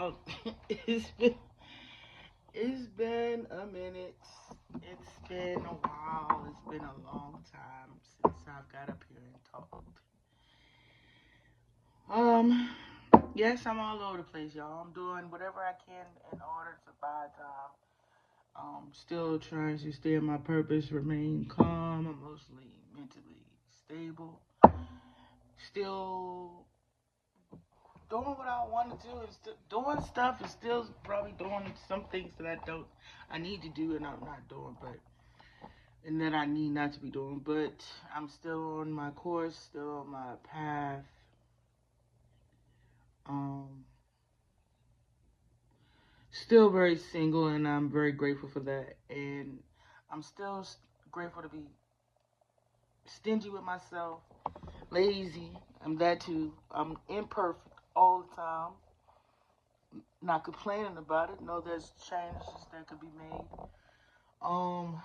y'all. it's been it's been a minute. It's been a while. It's been a long time since I've got up here and talked. Um, yes, I'm all over the place, y'all. I'm doing whatever I can in order to buy time. Still trying to stay in my purpose, remain calm, emotionally, mentally stable. Still doing what I want to do and still doing stuff and still probably doing some things that I need to do and I'm not doing, but and that I need not to be doing. But I'm still on my course, still on my path. Um, Still very single, and I'm very grateful for that. And I'm still grateful to be stingy with myself, lazy. I'm that too. I'm imperfect all the time. Not complaining about it. No, there's changes that could be made. Um,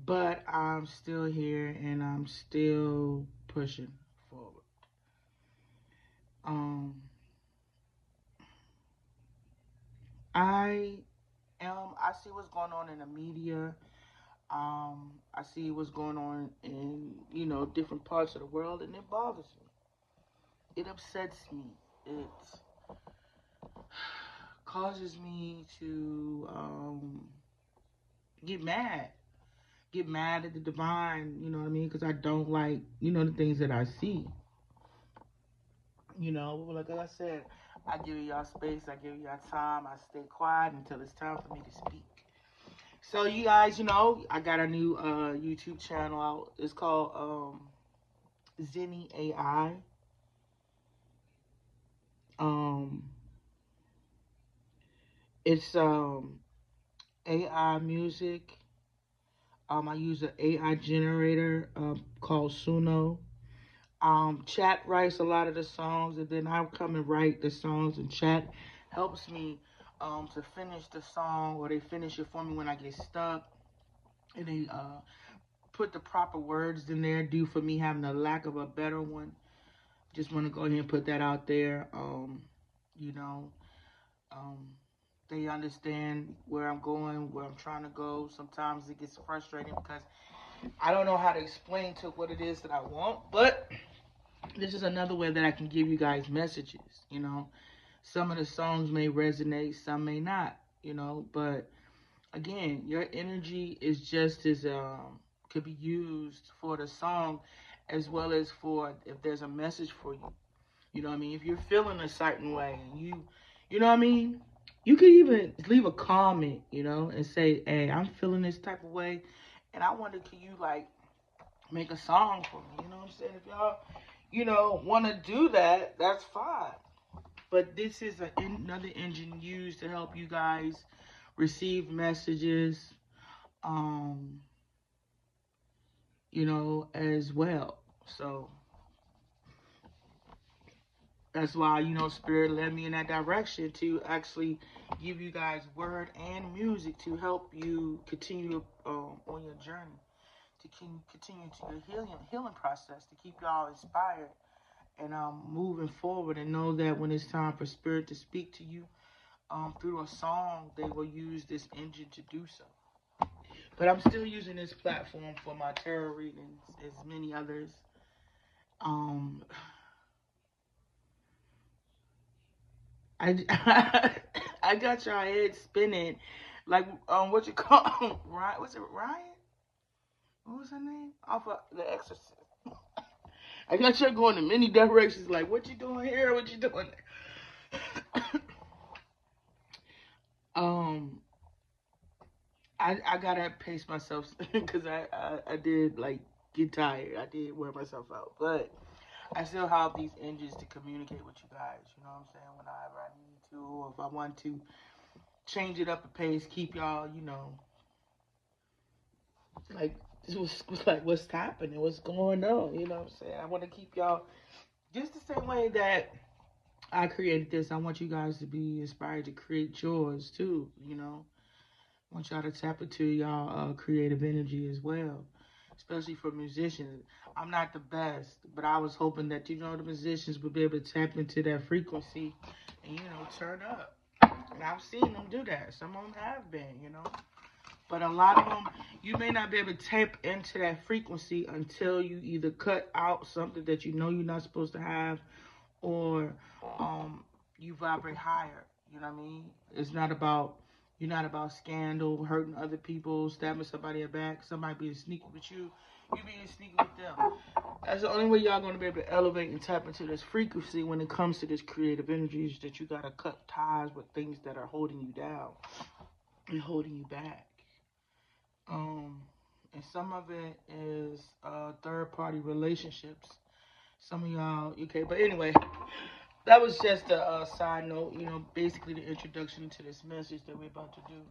but I'm still here and I'm still pushing forward. Um, I I see what's going on in the media. I see what's going on in different parts of the world, and it bothers me. It upsets me. It causes me to get mad. Get mad at the divine. You know what I mean? Because I don't like the things that I see. Like I said, I give y'all space. I give y'all time. I stay quiet until it's time for me to speak. So you guys, I got a new YouTube channel out. It's called Zenny AI. Um, it's AI music. I use an AI generator called Suno. Chat writes a lot of the songs, and then I come and write the songs, and chat helps me to finish the song, or they finish it for me when I get stuck, and they put the proper words in there. Due for me having a lack of a better one, just want to go ahead and put that out there. You know, um, they understand where I'm going, where I'm trying to go. Sometimes it gets frustrating because I don't know how to explain to what it is that I want, but this is another way that I can give you guys messages. Some of the songs may resonate, some may not. But again, your energy is just as could be used for the song as well as for if there's a message for you. You know what I mean? If you're feeling a certain way and you know what I mean? You could even leave a comment, and say, "Hey, I'm feeling this type of way, and I wonder, can you like make a song for me?" You know what I'm saying? If y'all, want to do that, that's fine. But this is another engine used to help you guys receive messages, um, as well. So that's why, Spirit led me in that direction to actually give you guys word and music to help you continue on your journey, to continue to your healing process, to keep y'all inspired and moving forward, and know that when it's time for Spirit to speak to you through a song, they will use this engine to do so. But I'm still using this platform for my tarot readings, as many others. Um, I I got your head spinning, like what you call Ryan? Was it Ryan? What was her name? Off of The Exorcist. I got you going in many directions. Like, what you doing here? What you doing there? um, I gotta pace myself because I did like get tired. I did wear myself out, but I still have these engines to communicate with you guys. You know what I'm saying? Whenever I need to, or if I want to change it up a pace, keep y'all, like this was like what's happening, what's going on. You know what I'm saying? I want to keep y'all just the same way that I created this. I want you guys to be inspired to create yours too. I want y'all to tap into y'all creative energy as well. especially for musicians. I'm not the best, but I was hoping that the musicians would be able to tap into that frequency and turn up. And I've seen them do that. Some of them have been. But a lot of them, you may not be able to tap into that frequency until you either cut out something that you're not supposed to have, or you vibrate higher. You know what I mean? You're not about scandal, hurting other people, stabbing somebody in the back, somebody being sneaky with you, you being sneaky with them. That's the only way y'all gonna be able to elevate and tap into this frequency when it comes to this creative energy, is that you gotta cut ties with things that are holding you down and holding you back. And some of it is third party relationships. Some of y'all, okay, but anyway, that was just a side note, basically the introduction to this message that we're about to do.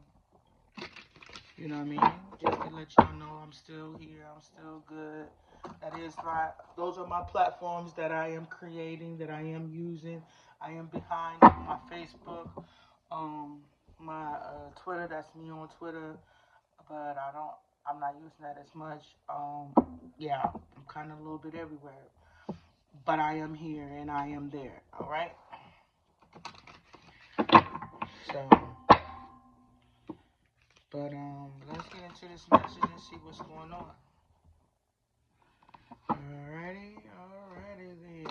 You know what I mean? Just to let y'all know I'm still here, I'm still good. Those are my platforms that I am creating, that I am using. I am behind my Facebook, my Twitter. That's me on Twitter, but I'm not using that as much. Yeah, I'm kind of a little bit everywhere, but I am here and I am there. All right. So, but let's get into this message and see what's going on. Alrighty then.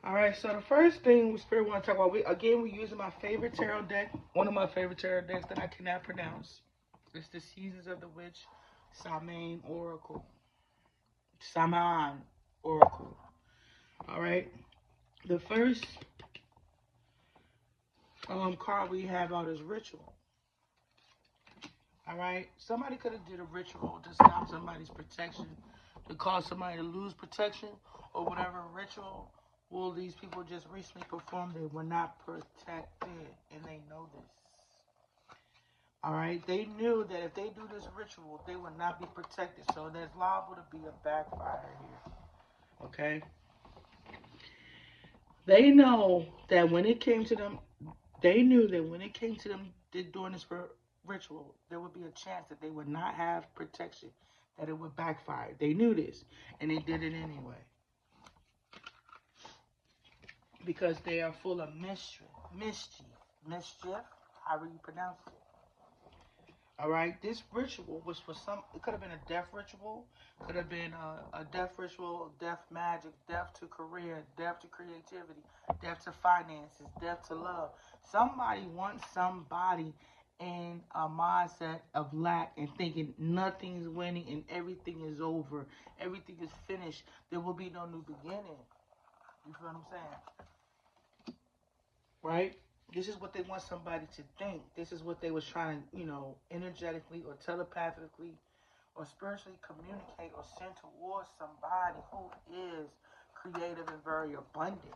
Alright, so the first thing we Spirit want to talk about, we're using my favorite tarot deck, one of my favorite tarot decks that I cannot pronounce. It's the Seasons of the Witch Samhain Oracle. Samhain Oracle. Alright. The first card we have out is Ritual. Alright. Somebody could have did a ritual to stop somebody's protection, to cause somebody to lose protection, or whatever ritual. Well, these people just recently performed, they were not protected, and they know this. Alright, they knew that if they do this ritual, they would not be protected. So there's liable to be a backfire here. Okay? They know that when it came to them, doing this ritual, there would be a chance that they would not have protection, that it would backfire. They knew this, and they did it anyway. Because they are full of mischief, however you pronounce it. All right, this ritual was for some. It could have been a death ritual, could have been a death ritual, death magic, death to career, death to creativity, death to finances, death to love. Somebody wants somebody in a mindset of lack and thinking nothing's winning and everything is over, everything is finished. There will be no new beginning. You feel what I'm saying? Right? This is what they want somebody to think. This is what they was trying to, energetically or telepathically or spiritually communicate or send towards somebody who is creative and very abundant.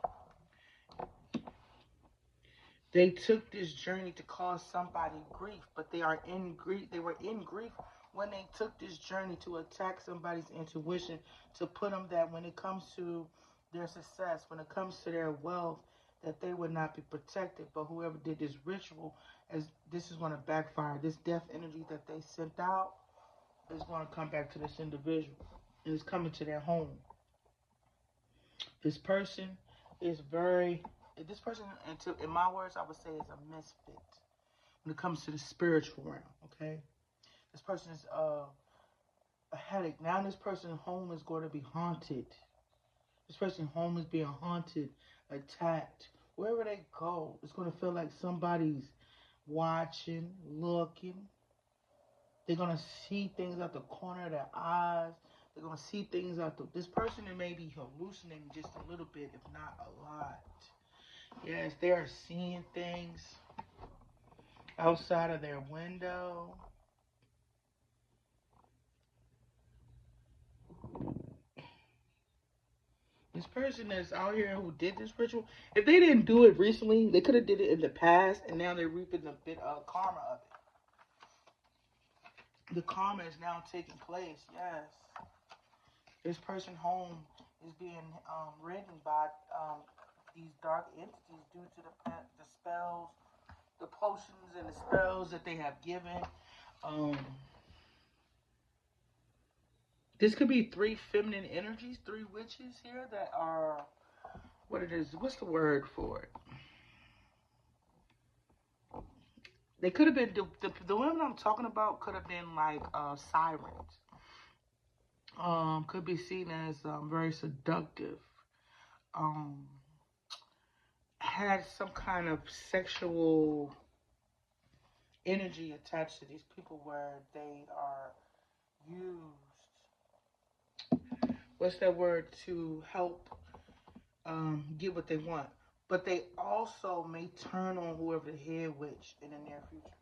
They took this journey to cause somebody grief, but they are in grief. They were in grief when they took this journey to attack somebody's intuition, to put them that when it comes to their success, when it comes to their wealth, that they would not be protected. But whoever did this ritual, as this is going to backfire. This death energy that they sent out is going to come back to this individual. And it's coming to their home. This person is in my words, I would say, is a misfit when it comes to the spiritual realm, okay? This person is a headache. Now this person's home is going to be haunted. This person's home is being haunted, attacked. Wherever they go, it's going to feel like somebody's watching, looking. They're going to see things out the corner of their eyes. They're going to see things out the... This person may be hallucinating just a little bit, if not a lot. Yes, they are seeing things outside of their window. This person that's out here who did this ritual, if they didn't do it recently, they could have did it in the past, and now they're reaping a bit of karma of it. The karma is now taking place, yes. This person's home is being ridden by these dark entities due to the spells, the potions and the spells that they have given. Um, this could be three feminine energies, three witches here that are what it is. What's the word for it? They could have been the women I'm talking about could have been like sirens. Could be seen as very seductive. Um, had some kind of sexual energy attached to these people where they are used. What's that word to help get what they want? But they also may turn on whoever the head witch in the near future.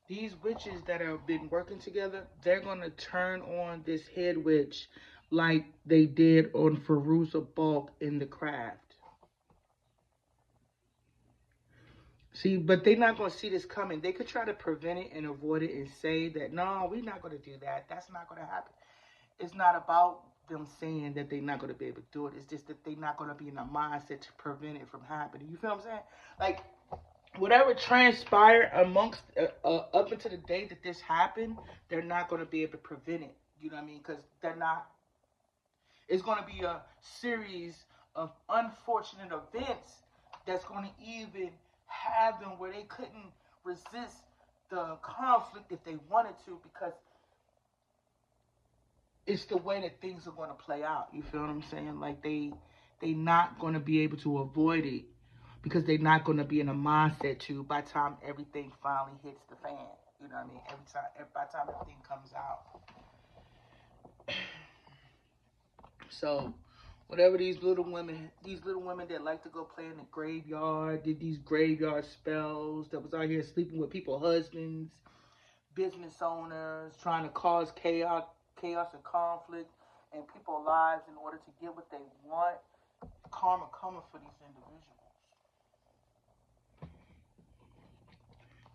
These witches that have been working together, they're gonna turn on this head witch like they did on Feruza Balk in the craft. See, but they're not gonna see this coming. They could try to prevent it and avoid it and say that no, we're not gonna do that. That's not gonna happen. It's not about them saying that they're not gonna be able to do it. It's just that they're not gonna be in a mindset to prevent it from happening. You feel what I'm saying? Like whatever transpired amongst up until the day that this happened, they're not going to be able to prevent it. You know what I mean? Because they're not. It's going to be a series of unfortunate events that's going to even have them where they couldn't resist the conflict if they wanted to because it's the way that things are going to play out. You feel what I'm saying? Like they not going to be able to avoid it because they're not going to be in a mindset to by the time everything finally hits the fan. You know what I mean? By the time everything comes out. So, whatever these little women that like to go play in the graveyard, did these graveyard spells, that was out here sleeping with people's husbands, business owners, trying to cause chaos and conflict in people's lives in order to get what they want. Karma coming for these individuals.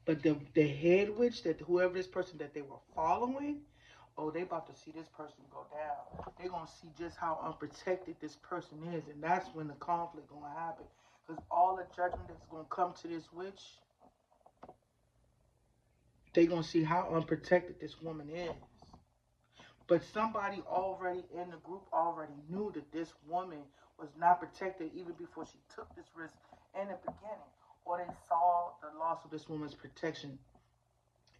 But the head witch that whoever this person that they were following, oh, they about to see this person go down. They gonna see just how unprotected this person is, and that's when the conflict gonna happen. Because all the judgment that's gonna come to this witch, they gonna see how unprotected this woman is. But somebody already in the group already knew that this woman was not protected even before she took this risk in the beginning. Or they saw the loss of this woman's protection.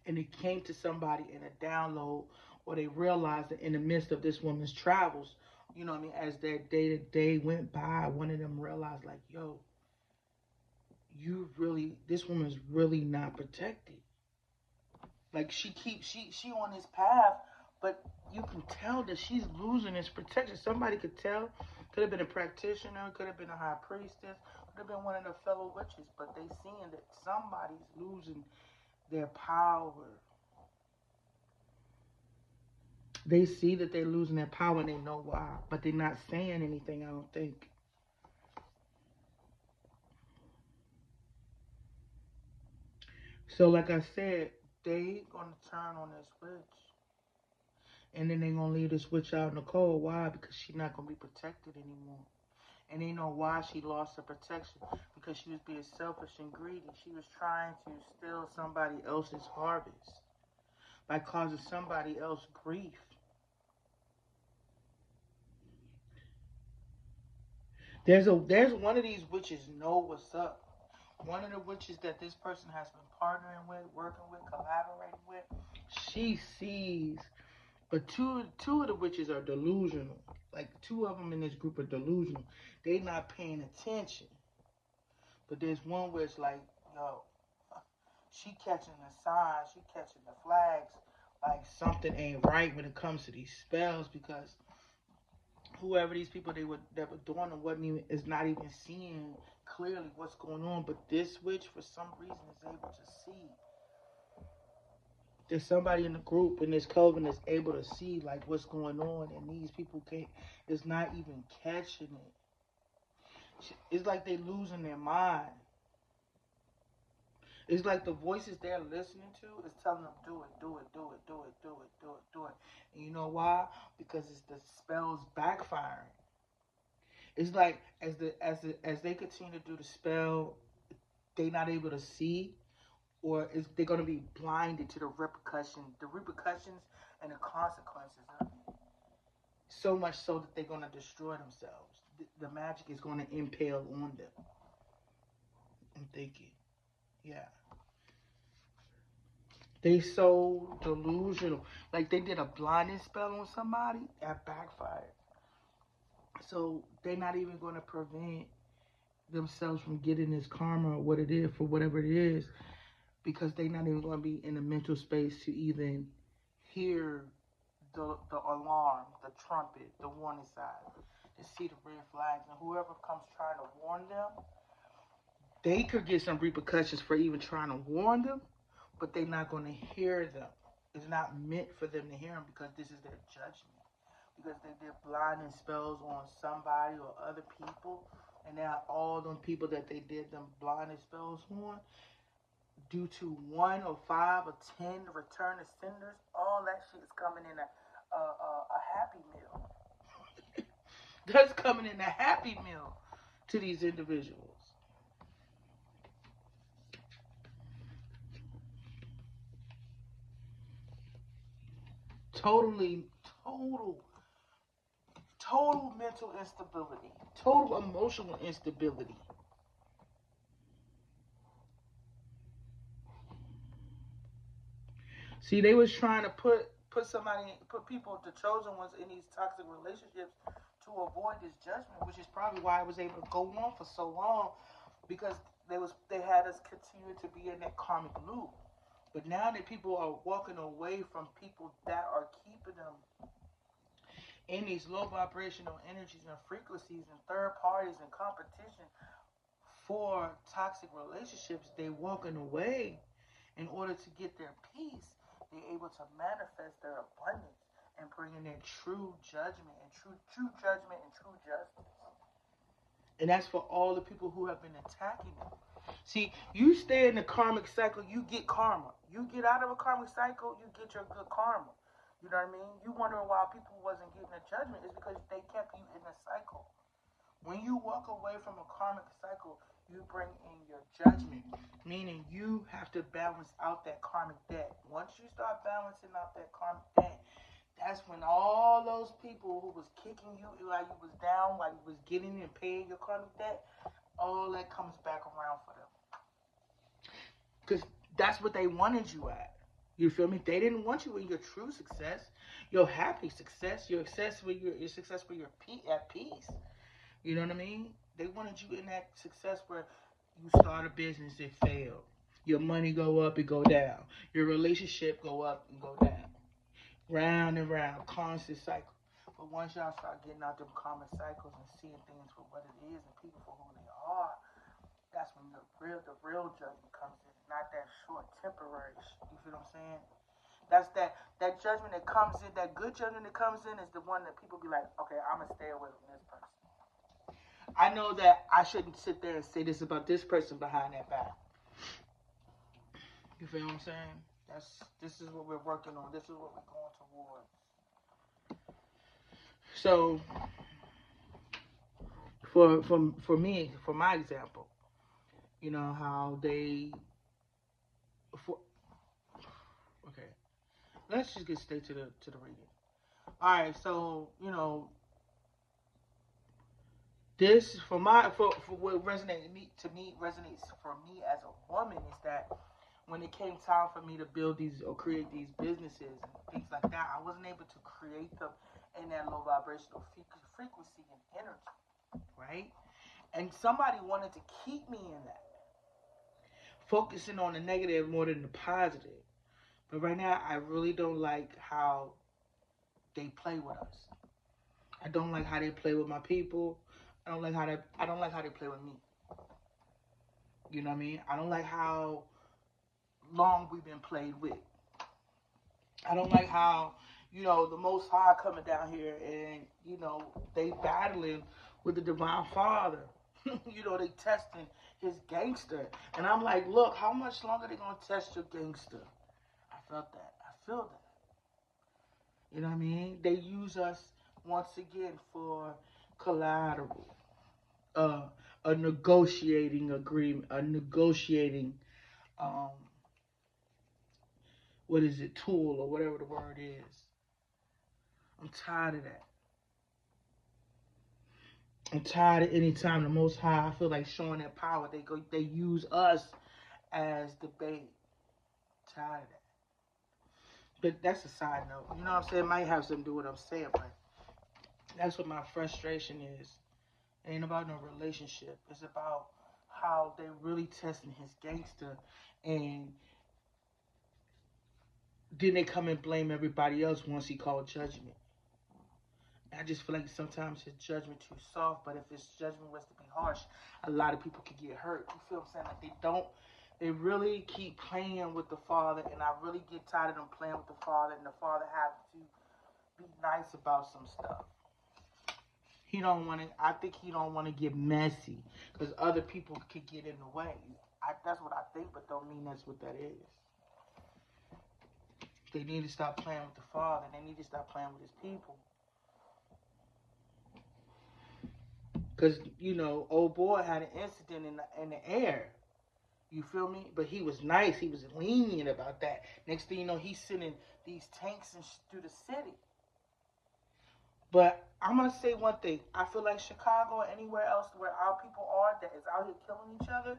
And it came to somebody in a download, or they realized that in the midst of this woman's travels, you know what I mean, as their day to day went by, one of them realized, like, yo, this woman's really not protected. Like she on this path, but you can tell that she's losing this protection. Somebody could tell. Could have been a practitioner, could have been a high priestess, could have been one of the fellow witches, but they seeing that somebody's losing their power. They see that they're losing their power and they know why, but they're not saying anything, I don't think. So like I said, they gonna turn on this witch. And then they gonna leave this witch out in the cold. Why? Because she's not gonna be protected anymore. And they know why she lost her protection. Because she was being selfish and greedy. She was trying to steal somebody else's harvest by causing somebody else grief. There's one of these witches know what's up. One of the witches that this person has been partnering with, working with, collaborating with, she sees. But two of the witches are delusional. Like two of them in this group are delusional. They not paying attention. But there's one where it's like, yo, she catching the signs, she catching the flags, like something ain't right when it comes to these spells because whoever these people that were doing them wasn't even is not even seeing clearly what's going on. But this witch, for some reason, is able to see. There's somebody in the group in this coven that's able to see like what's going on, and these people can't. Is not even catching it. It's like they losing their mind. It's like the voices they're listening to is telling them do it, do it, do it, do it, do it, do it, do it. And you know why? Because it's the spells backfiring. It's like as they continue to do the spell, they not able to see, or is they're going to be blinded to the repercussions and the consequences of it. So much so that they're going to destroy themselves. The magic is going to impale on them. I'm thinking, yeah, they so delusional. Like they did a blinding spell on somebody that backfired. So they're not even going to prevent themselves from getting this karma or what it is for whatever it is, because they're not even going to be in a mental space to even hear the alarm, the trumpet, the warning sign, to see the red flags, and whoever comes trying to warn them, they could get some repercussions for even trying to warn them, but they're not going to hear them. It's not meant for them to hear them because this is their judgment. Because they did blinding spells on somebody or other people, and now all them people that they did them blinding spells on, due to 1 or 5 or 10 return of senders, all that shit is coming in a happy meal. That's coming in a happy meal to these individuals. Totally, total, total mental instability, total emotional instability. See, they was trying to put people, the chosen ones, in these toxic relationships to avoid this judgment, which is probably why I was able to go on for so long, because they had us continue to be in that karmic loop. But now that people are walking away from people that are keeping them in these low vibrational energies and frequencies and third parties and competition for toxic relationships, they walking away in order to get their peace. They're able to manifest their abundance and bring in their true judgment and true judgment and true justice. And that's for all the people who have been attacking them. See, you stay in the karmic cycle, you get karma. You get out of a karmic cycle, you get your good karma. You know what I mean? You wondering why people wasn't getting a judgment is because they kept you in a cycle. When you walk away from a karmic cycle, you bring in your judgment, meaning you have to balance out that karmic debt. Once you start balancing out that karmic debt, that's when all those people who was kicking you while you was down, while you was getting and paying your karmic debt, all that comes back around for them. Because that's what they wanted you at. You feel me? They didn't want you in your true success, your happy success, your success where your success where you're at peace. You know what I mean? They wanted you in that success where you start a business, it failed. Your money go up, it go down. Your relationship go up and go down. Round and round, constant cycle. But once y'all start getting out them common cycles and seeing things for what it is and people for who they are, that's when the real judgment comes in. Not that short temporary. You feel what I'm saying? That's that judgment that comes in. That good judgment that comes in is the one that people be like, okay, I'm gonna stay away from this person. I know that I shouldn't sit there and say this about this person behind their back. You feel what I'm saying? This is what we're working on. This is what we're going towards. So for me, for my example, you know how they for okay. Let's just get straight to the reading. All right, so this for what resonates for me as a woman is that when it came time for me to build these or create these businesses and things like that, I wasn't able to create them in that low vibrational frequency and energy, right? And somebody wanted to keep me in that, focusing on the negative more than the positive. But right now, I really don't like how they play with us. I don't like how they play with my people. I don't like how they play with me. You know what I mean? I don't like how long we've been played with. I don't like how, the Most High coming down here and, they battling with the Divine Father. They testing his gangster. And I'm like, look, how much longer they going to test your gangster? I felt that. I feel that. You know what I mean? They use us once again for collateral. Uh, a negotiating agreement, a negotiating um, what is it, tool or whatever the word is. I'm tired of that. I'm tired of any time the Most High, I feel like showing their power. They use us as the bait. I'm tired of that. But that's a side note. You know what I'm saying? It might have something to do with what I'm saying, but that's what my frustration is. It ain't about no relationship. It's about how they really testing his gangster, and then they come and blame everybody else once he called judgment. I just feel like sometimes his judgment too soft, but if his judgment was to be harsh, a lot of people could get hurt. You feel what I'm saying? Like they really keep playing with the father, and I really get tired of them playing with the father, and the father has to be nice about some stuff. He don't want to. I think he don't want to get messy because other people could get in the way. That's what I think, but don't mean that's what that is. They need to stop playing with the father. They need to stop playing with his people. Because, old boy had an incident in the air. You feel me? But he was nice. He was lenient about that. Next thing you know, he's sending these tanks through the city. But I'm going to say one thing. I feel like Chicago or anywhere else where our people are that is out here killing each other,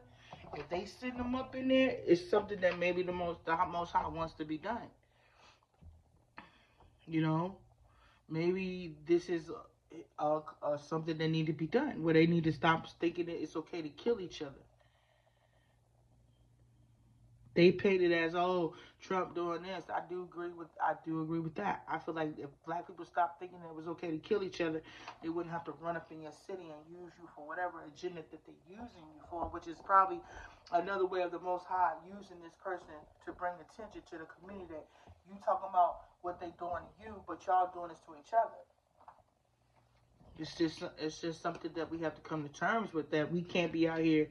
if they send them up in there, it's something that maybe the Most High wants to be done. Maybe this is something that need to be done, where they need to stop thinking that it's okay to kill each other. They paint it as, Trump doing this. I do agree with that. I feel like if black people stopped thinking that it was okay to kill each other, they wouldn't have to run up in your city and use you for whatever agenda that they're using you for, which is probably another way of the Most High using this person to bring attention to the community that you talking about what they doing to you, but y'all doing this to each other. It's just something that we have to come to terms with, that we can't be out here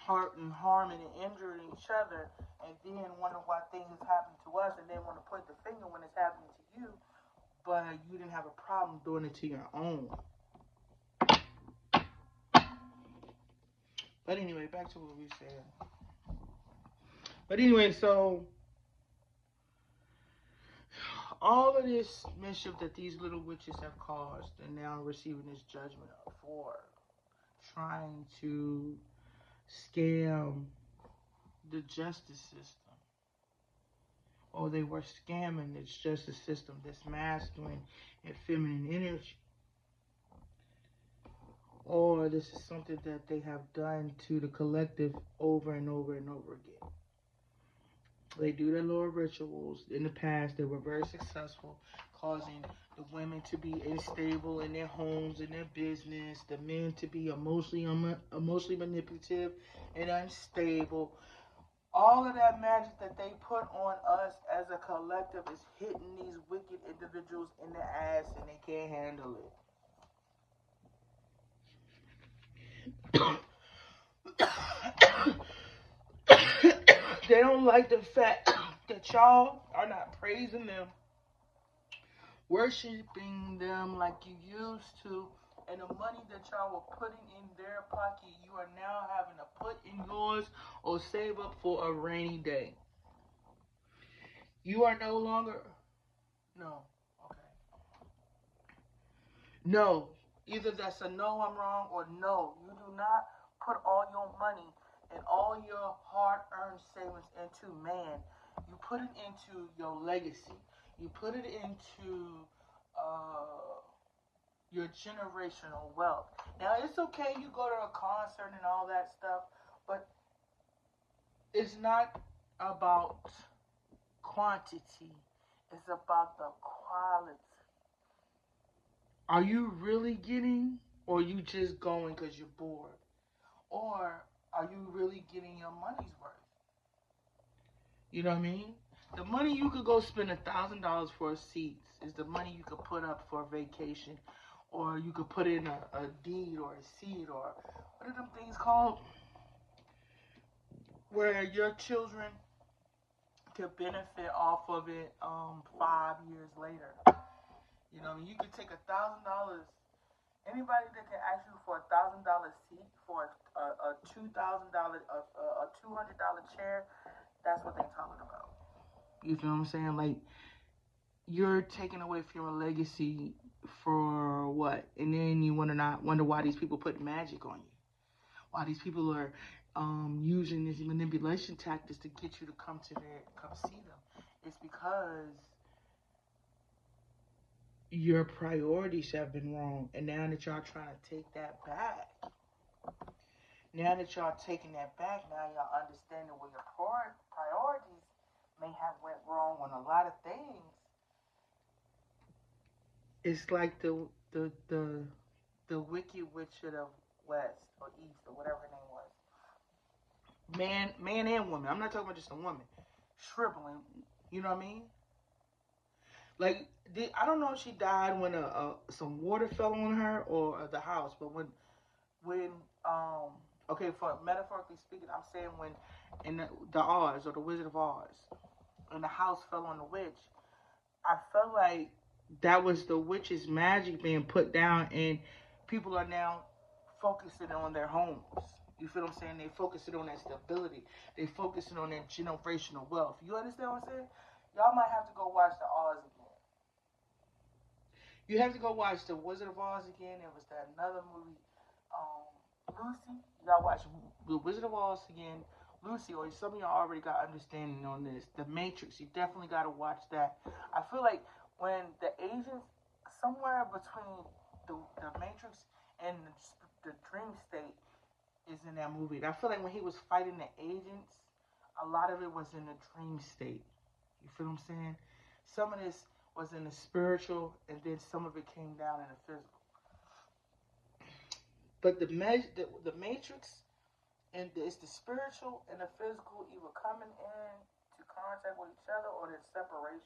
hurting, harming, and injuring each other, and then wonder why things is happening to us, and then want to point the finger when it's happening to you, but you didn't have a problem doing it to your own. But anyway, back to what we said. But anyway, so all of this mischief that these little witches have caused, and now receiving this judgment for trying to scam the justice system, or they were scamming this justice system, this masculine and feminine energy, or this is something that they have done to the collective over and over and over again. They do their little rituals. In the past, they were very successful, causing the women to be unstable in their homes and their business, the men to be emotionally manipulative and unstable. All of that magic that they put on us as a collective is hitting these wicked individuals in the ass, and they can't handle it. They don't like the fact that y'all are not praising them, worshiping them like you used to, and the money that y'all were putting in their pocket, you are now having to put in yours or save up for a rainy day. You are no longer. No. Okay. No. Either that's a no, I'm wrong, or no. You do not put all your money and all your hard-earned savings into man. You put it into your legacy. You put it into your generational wealth. Now, it's okay you go to a concert and all that stuff, but it's not about quantity. It's about the quality. Are you really getting, or are you just going because you're bored? Or are you really getting your money's worth? You know what I mean? The money you could go spend $1,000 for seats is the money you could put up for a vacation, or you could put in a deed or a seed, or what are them things called? Where your children could benefit off of it 5 years later. You know, you could take $1,000. Anybody that can ask you for $1,000 seat for a $2,000 a $200 chair, that's what they're talking about. You feel what I'm saying? Like, you're taking away from your legacy for what? And then you wonder why these people put magic on you. Why these people are using these manipulation tactics to get you to come see them. It's because your priorities have been wrong, and now that y'all trying to take that back, now that y'all taking that back, now y'all understanding where your priorities may have went wrong on a lot of things. It's like the Wicked Witch of the West or East or whatever her name was. Man and woman. I'm not talking about just a woman. Shriveling. You know what I mean? Like, I don't know if she died when some water fell on her or the house, but when okay, for metaphorically speaking, I'm saying when in the Oz or the Wizard of Oz, and the house fell on the witch, I felt like that was the witch's magic being put down, and people are now focusing on their homes. You feel what I'm saying? They focusing on that stability. They focusing on that generational wealth. You understand what I'm saying? Y'all might have to go watch the Oz again. You have to go watch the Wizard of Oz again. There was that another movie, Lucy. You gotta watch the Wizard of Oz again. Lucy, or some of y'all already got understanding on this. The Matrix. You definitely gotta watch that. I feel like when the agents, somewhere between the Matrix and the dream state, is in that movie. I feel like when he was fighting the agents, a lot of it was in the dream state. You feel what I'm saying? Some of this was in the spiritual, and then some of it came down in the physical. But the Matrix, and it's the spiritual and the physical either coming in to contact with each other or there's separation.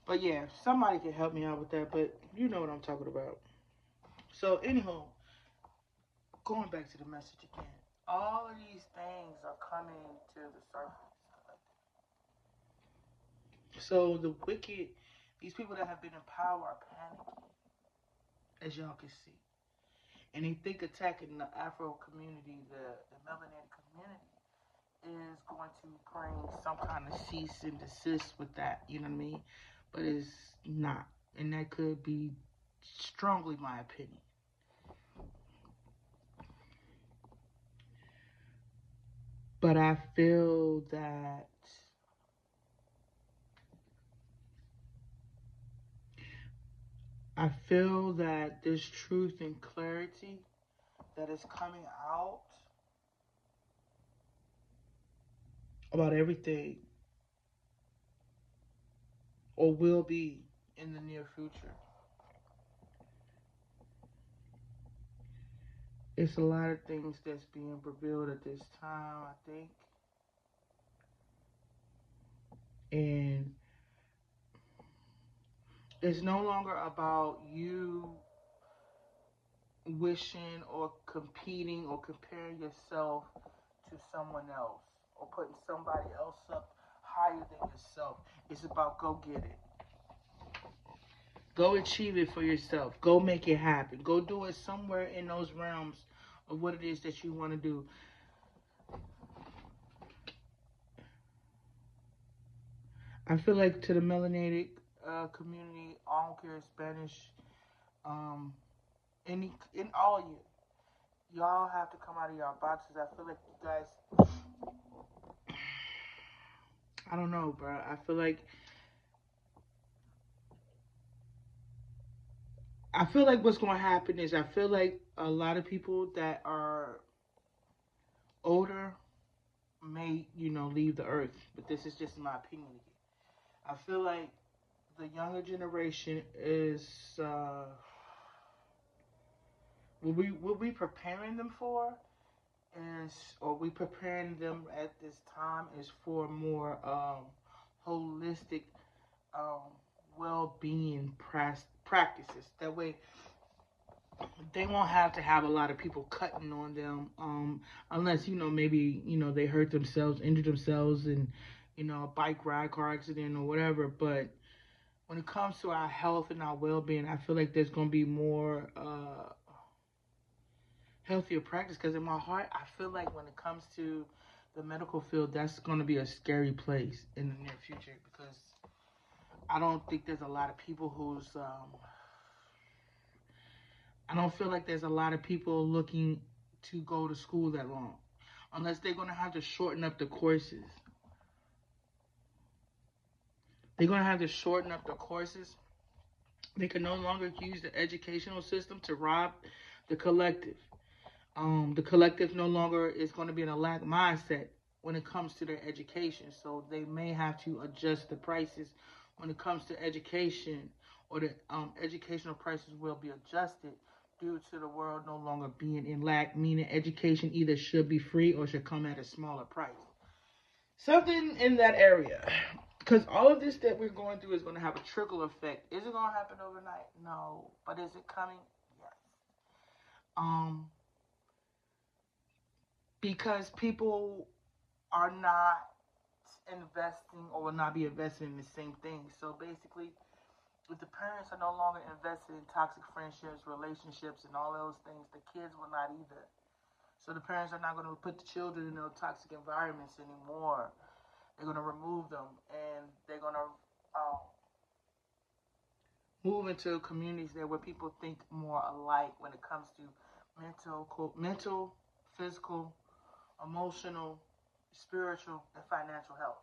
But yeah, somebody can help me out with that. But you know what I'm talking about. So anyhow, going back to the message again, all of these things are coming to the surface. So the wicked, these people that have been in power are panicking, as y'all can see. And they think attacking the Afro community, the melanated community, is going to bring some kind of cease and desist with that, you know what I mean? But it's not. And that could be strongly my opinion. But I feel that there's truth and clarity that is coming out about everything, or will be in the near future. It's a lot of things that's being revealed at this time, I think. And it's no longer about you wishing or competing or comparing yourself to someone else or putting somebody else up higher than yourself. It's about go get it. Go achieve it for yourself. Go make it happen. Go do it somewhere in those realms of what it is that you want to do. I feel like to the melanated community, I don't care Spanish, in all y'all have to come out of your boxes. I feel like you guys, I don't know, bro. I feel like what's going to happen is I feel like a lot of people that are older may, leave the earth. But this is just my opinion again. I feel like the younger generation is what we preparing them for is, or we preparing them at this time is for more holistic um, well-being practices. That way, they won't have to have a lot of people cutting on them, unless maybe they hurt themselves, injured themselves, and a bike ride, car accident, or whatever. But when it comes to our health and our well-being, I feel like there's gonna be more healthier practice. Because in my heart, I feel like when it comes to the medical field, that's going to be a scary place in the near future because I don't think there's a lot of people I don't feel like there's a lot of people looking to go to school that long, unless they're going to have to shorten up the courses. They're going to have to shorten up the courses. They can no longer use the educational system to rob the collective. The collective no longer is going to be in a lack mindset when it comes to their education. So they may have to adjust the prices when it comes to education, or the educational prices will be adjusted due to the world no longer being in lack, meaning education either should be free or should come at a smaller price. Something in that area. Because all of this that we're going through is going to have a trickle effect. Is it going to happen overnight? No. But is it coming? Yes. Um, because people are not investing or will not be investing in the same thing. So basically, if the parents are no longer invested in toxic friendships, relationships, and all those things, the kids will not either. So the parents are not going to put the children in those toxic environments anymore. They're going to remove them, and they're going to move into communities there where people think more alike when it comes to mental, physical, emotional, spiritual, and financial health.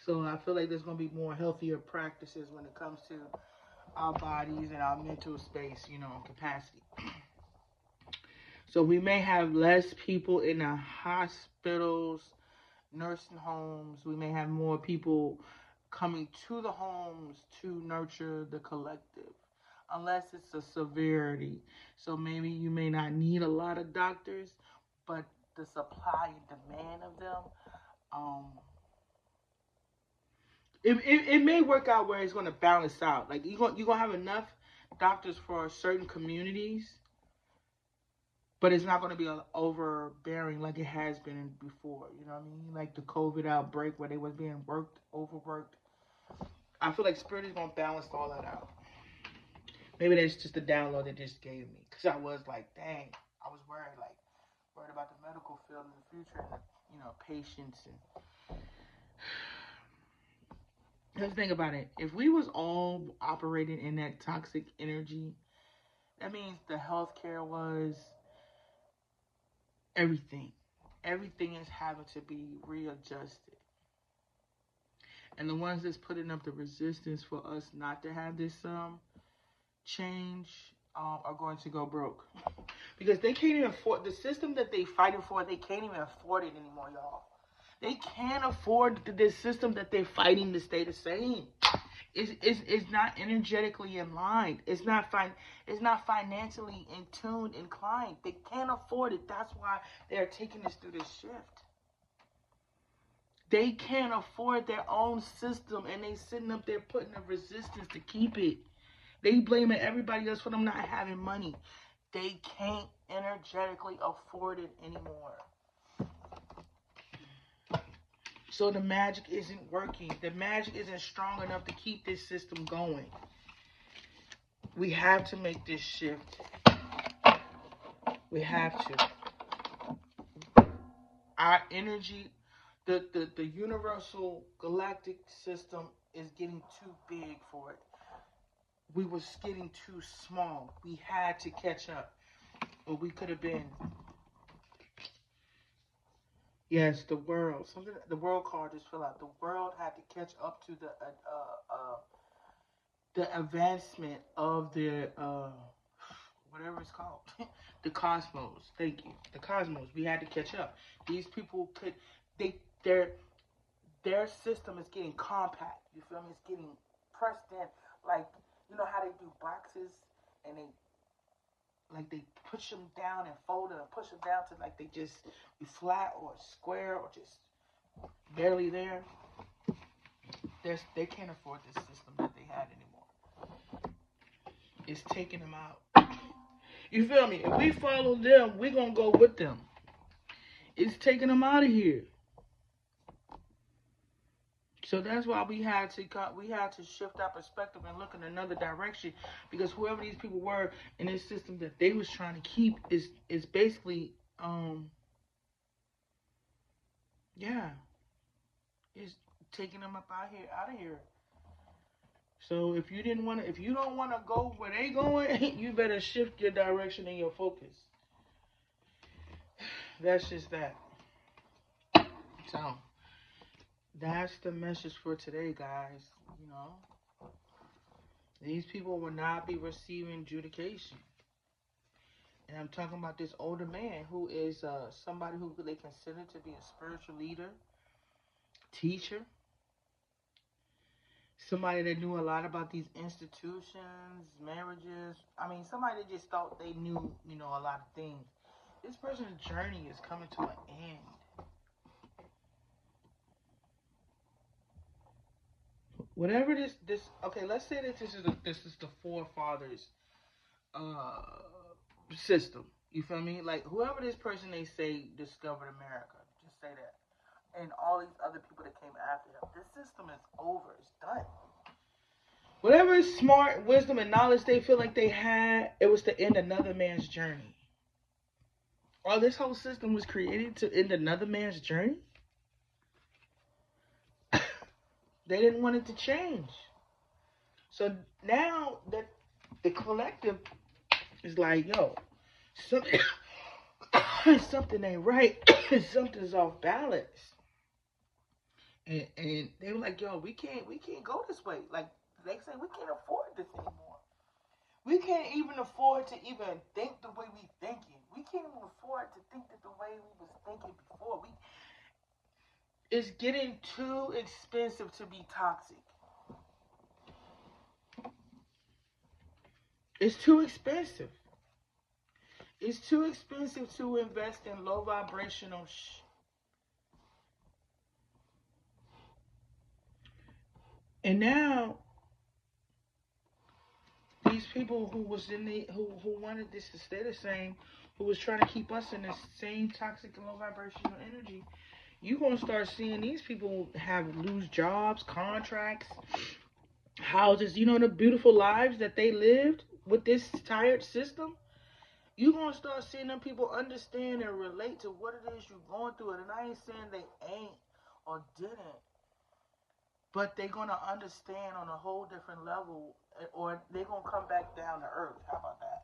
So I feel like there's going to be more healthier practices when it comes to our bodies and our mental space, capacity. So we may have less people in the hospitals, nursing homes. We may have more people coming to the homes to nurture the collective, unless it's a severity. So maybe you may not need a lot of doctors, but the supply and demand of them, um, it may work out where it's going to balance out. Like you're gonna have enough doctors for certain communities, but it's not going to be overbearing like it has been before. You know what I mean? Like the COVID outbreak where they was being overworked. I feel like Spirit is going to balance all that out. Maybe that's just the download they just gave me. Because I was like, dang, I was worried about the medical field in the future and, patients. And let's think about it. If we was all operating in that toxic energy, that means the healthcare was everything. Everything is having to be readjusted. And the ones that's putting up the resistance for us not to have this change are going to go broke. Because they can't even afford the system that they fighting for. They can't even afford it anymore, y'all. They can't afford this system that they're fighting to stay the same. It's not energetically in line. It's not financially in tune, inclined. They can't afford it. That's why they're taking us through this shift. They can't afford their own system, and they sitting up there putting a resistance to keep it. They blaming everybody else for them not having money. They can't energetically afford it anymore. So the magic isn't working. The magic isn't strong enough to keep this system going. We have to make this shift. We have to. Our energy, the universal galactic system is getting too big for it. We was getting too small. We had to catch up. Or we could have been. Yes, the world. The world card just fell out. The world had to catch up to the advancement of the whatever it's called, the cosmos. Thank you, the cosmos. We had to catch up. These people could their system is getting compact. You feel me? It's getting pressed in. Like how they do boxes and they push them down and fold them and push them down to they just be flat or square or just barely there. They can't afford this system that they had anymore. It's taking them out. You feel me? If we follow them, we're gonna go with them. It's taking them out of here. So that's why we had to shift our perspective and look in another direction, because whoever these people were in this system that they was trying to keep is basically Yeah, it's taking them up out of here. So if you don't want to go where they going, you better shift your direction and your focus. That's just that. So that's the message for today, guys. You know, these people will not be receiving adjudication. And I'm talking about this older man who is somebody who they consider to be a spiritual leader, teacher, somebody that knew a lot about these institutions, marriages. I mean, somebody that just thought they knew, a lot of things. This person's journey is coming to an end. Whatever this okay, let's say that this is the forefathers uh system. You feel me? Like whoever this person they say discovered America, just say that. And all these other people that came after him. This system is over. It's done. Whatever smart wisdom and knowledge they feel like they had, it was to end another man's journey. Or this whole system was created to end another man's journey. They didn't want it to change. So now that the collective is like, yo, something, something ain't right. Something's off balance. And they were like, yo, we can't go this way. Like they say, we can't afford this anymore. We can't even afford to even think the way we thinking. We can't even afford to think that the way we was thinking before. It's getting too expensive to be toxic. It's too expensive. It's too expensive to invest in low vibrational And now these people who was in the who wanted this to stay the same, who was trying to keep us in the same toxic and low vibrational energy, you're gonna start seeing these people have lose jobs, contracts, houses, the beautiful lives that they lived with this tired system. You're gonna start seeing them people understand and relate to what it is you're going through. And I ain't saying they ain't or didn't, but they're gonna understand on a whole different level, or they're gonna come back down to earth. How about that?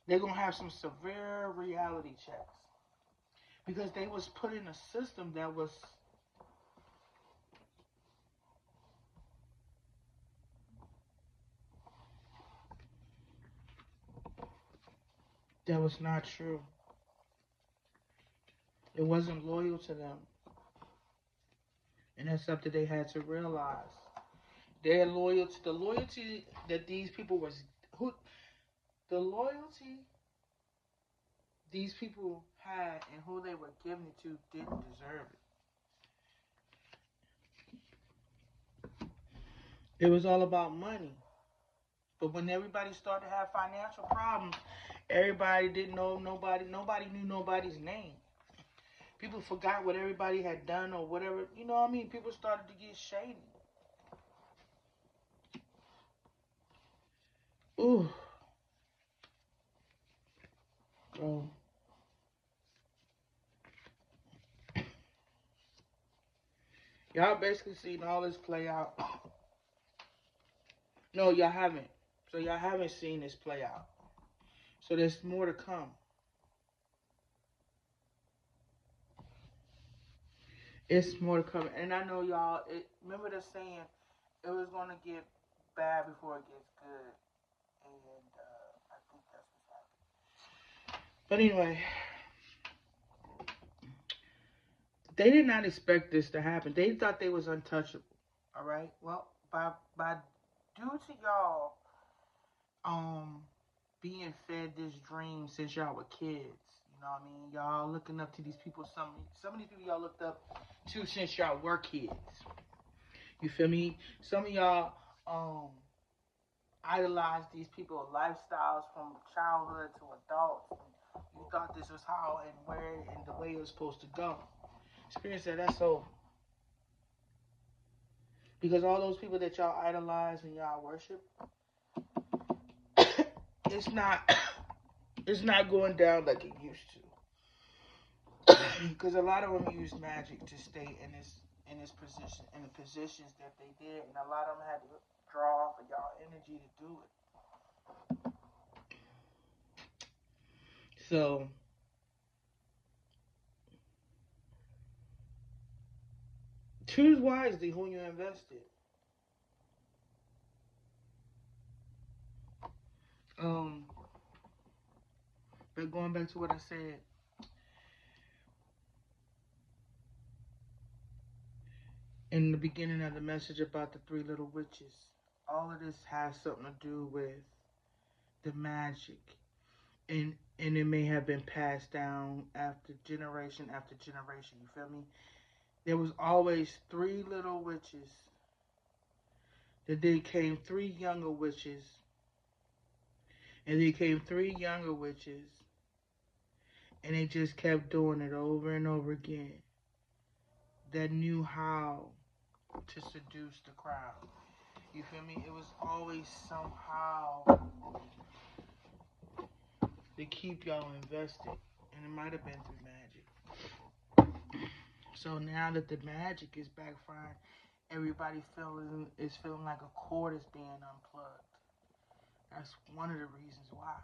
They're gonna have some severe reality checks because they was put in a system that was not true. It wasn't loyal to them, and that's something they had to realize. Their loyalty, the loyalty that these people was who, the loyalty these people had and who they were giving it to didn't deserve it. It was all about money. But when everybody started to have financial problems, everybody didn't know nobody. Nobody knew nobody's name. People forgot what everybody had done or whatever. You know what I mean? People started to get shady. Ooh, bro. Y'all basically seen all this play out. No, y'all haven't. So y'all haven't seen this play out. So there's more to come. It's more to come. And I know y'all, remember the saying, it was going to get bad before it gets good. And I think that's what's happening. But anyway, they did not expect this to happen. They thought they was untouchable. All right. Well, by due to y'all being fed this dream since y'all were kids. You know what I mean? Y'all looking up to these people. Some of these people y'all looked up to since y'all were kids. You feel me? Some of y'all idolized these people's lifestyles from childhood to adults. And you thought this was how and where and the way it was supposed to go. Experience that's over. Because all those people that y'all idolize and y'all worship, it's not it's not going down like it used Because a lot of them use magic to stay in this position, in the positions that they did, and a lot of them had to draw off of y'all energy to do it. So choose wisely who you invest in. Um, but going back to what I said in the beginning of the message about the three little witches, all of this has something to do with the magic, and it may have been passed down after generation. You feel me? There was always three little witches. Then came three younger witches, and then came three younger witches, and they just kept doing it over and over again. That knew how to seduce the crowd. You feel me? It was always somehow to keep y'all invested, and it might have been through magic. So now that the magic is backfiring, everybody is feeling like a cord is being unplugged. That's one of the reasons why.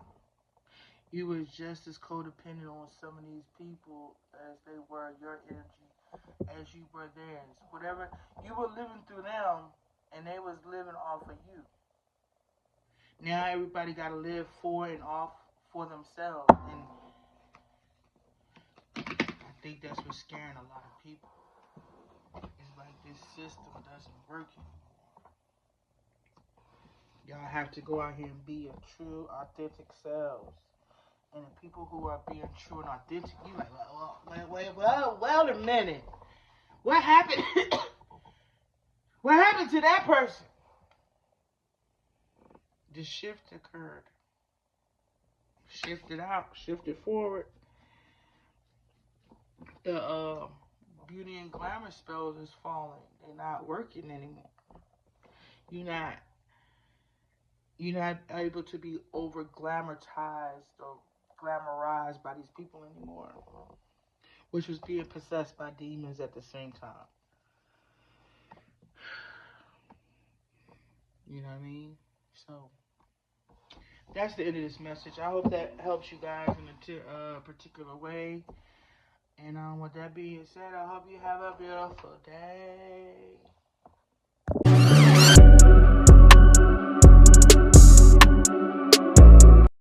You were just as codependent on some of these people as they were your energy, as you were theirs. Whatever you were living through them, and they was living off of you. Now everybody got to live for and off for themselves, and I think that's what's scaring a lot of people. It's like this system doesn't work anymore. Y'all have to go out here and be your true, authentic selves. And the people who are being true and authentic, you like, well, a minute. What happened? What happened to that person? The shift occurred. Shifted out, shifted forward. The beauty and glamour spells is falling. They're not working anymore. You're not you're not able to be over glamorized or glamorized by these people anymore, which was being possessed by demons at the same time. You know what I mean? So that's the end of this message. I hope that helps you guys in a particular way. And with that being said, I hope you have a beautiful day.